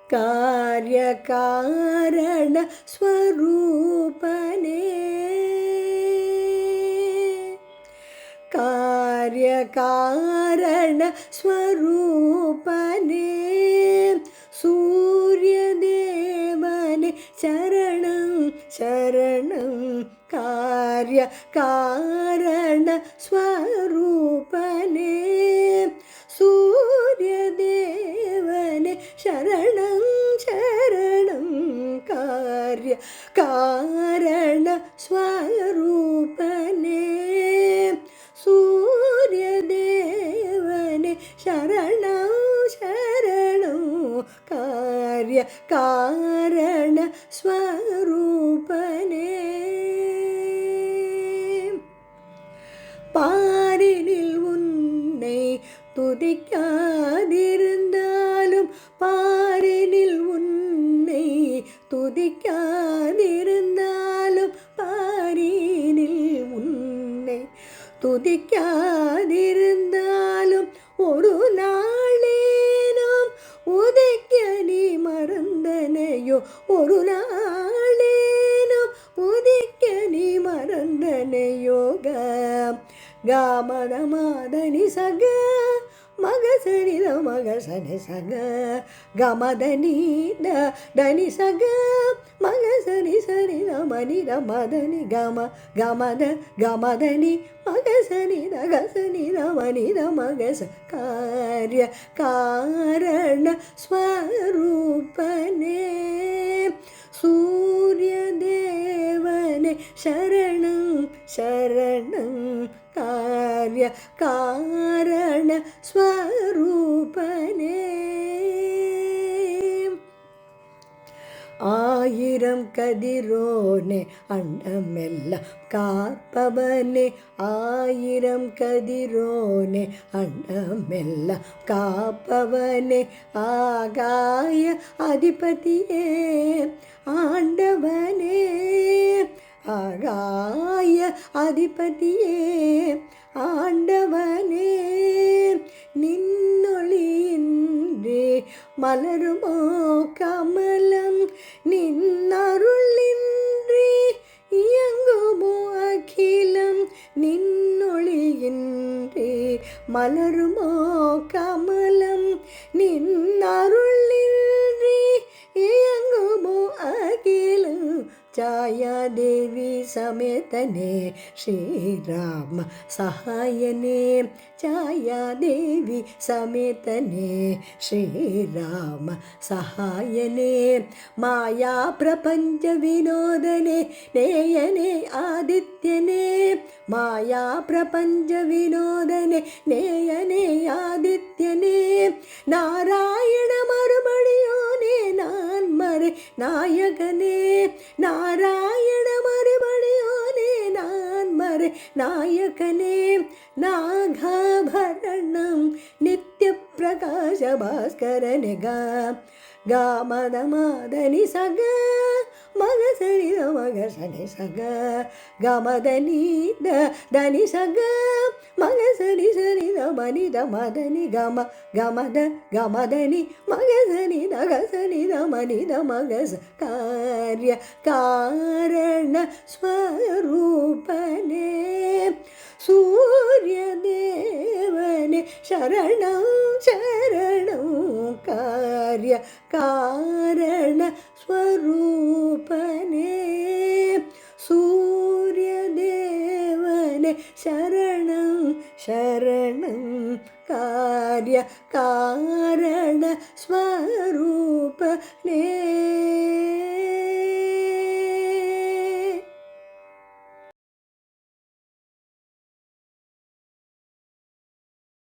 ಕಾರ್ಯಕಾರಣ ಸ್ವರೂಪನೇ ಕಾರ್ಯಕಾರಣ ಸ್ವರೂಪನೇ ಸೂರ್ಯದೇವನೇ ಶರಣಂ ಶರಣಂ ಕಾರ್ಯಕಾರಣ ಸ್ವರೂಪನೇ ಸೂರ್ಯದೇವನೇ ಶರಣಂ ಶರಣಂ ಕಾರ್ಯಕಾರಣ ಸ್ವರೂಪನೇ ಸೂರ್ಯದೇವನೇ ಶರಣಂ ಶರಣಂ ಕಾರ್ಯಕಾರಣ ಸ್ವರೂಪನೇ பாரினில் உன்னை துதிக்காதிருந்தாலும் பாரினில் உன்னை துதிக்காதிருந்தாலும் பாரினில் உன்னை துதிக்காதிருந்தாலும் ஒரு நாளேனும் உதைக்க நீ மறந்தனையோ ஒரு நாளேனும் உதிக்க நீ மறந்தனையோ ಗಮದಮಾದನಿ ಸಗ ಮಗ ಸರಿದ ಮಗ ಸನಿ ಸಗ ಗಮದನಿ ದನಿ ಸಗ ಮಗ ಸರಿ ಸರಿದ ಮನಿದ ಮದನಿ ಗಮ ಗಮದ ಗಮದನಿ ಮಗ ಸನಿದ ಗಸನಿದ ಮನಿದ ಮಗ ಸ ಕಾರ್ಯ ಕಾರಣ ಸ್ವರೂಪನೇ ಸೂರ್ಯದೇವನೇ ಶರಣಂ ಶರಣಂ ಕಾರ್ಯಕಾರಣ ಸ್ವರೂಪನೇ ஆயிரம் கதிரோனே அண்டமெல்லாம் காப்பவனே ஆயிரம் கதிரோனே அண்டமெல்லாம் காப்பவனே ஆகாய அதிபதியே ஆண்டவனே ஆகாய அதிபதியே ஆண்டவனே நின்னொளியின்றி மலருமோ கமலம் நின்னருளின்றி இயங்குமோ அகிலம் நின்னொளியின்றி மலருமோ கமலம் நின்னருளின்றி இயங்குமோ அகிலம் ಛಾಯಾದೇವಿ ಸಮೇತನೇ ಶ್ರೀರಾಮ ಸಹಾಯನೇ ಛಾಯಾದೇವಿ ಸಮೇತನೇ ಶ್ರೀರಾಮ ಸಹಾಯನೇ ಮಾಯಾ ಪ್ರಪಂಚ ವಿನೋದನೆ ನೇಯನೇ ಆದಿತ್ಯನೇ ಮಾಯಾ ಪ್ರಪಂಚ ವಿನೋದನೆ ನೇಯನೇ ಆದಿತ್ಯನೇ ನಾರಾಯಣ ಮರುಬಡಿಯೋನೇ ನಾನ್ ಮರೆ ನಾಯಕನೇ ನಾರಾಯಣ ಮರುಬಡಿಯೋನೇ ನಾನ್ ಮರೆ ನಾಯಕನೇ ನಾಗಾಭರಣಂ ನಿತ್ಯ ಪ್ರಕಾಶ ಭಾಸ್ಕರನೆ ಗಾಮದಮಾದನಿ ಸಗ ಮಗ ಸರಿದ ಮಗ ಸನಿ ಸಗ ಗಮದನಿ ದನಿ ಸಗ ಮಗ ಸರಿ ಸರಿದ ಮನಿದ ಮದನಿ ಗಮ ಗಮದ ಗಮದನಿ ಮಗ ಸನಿದ ಗಸನಿದ ಮನಿದ ಮಗ ಸ ಕಾರ್ಯ ಕಾರಣ ಸ್ವರೂಪನೇ ಸೂರ್ಯದೇವನೇ ಶರಣಂ ಶರಣಂ ಕಾರ್ಯ ಕಾರಣ ಸ್ವರೂಪನೇ ಸೂರ್ಯದೇವನೇ ಶರಣಂ ಶರಣಂ ಕಾರ್ಯ ಕಾರಣ ಸ್ವರೂಪನೇ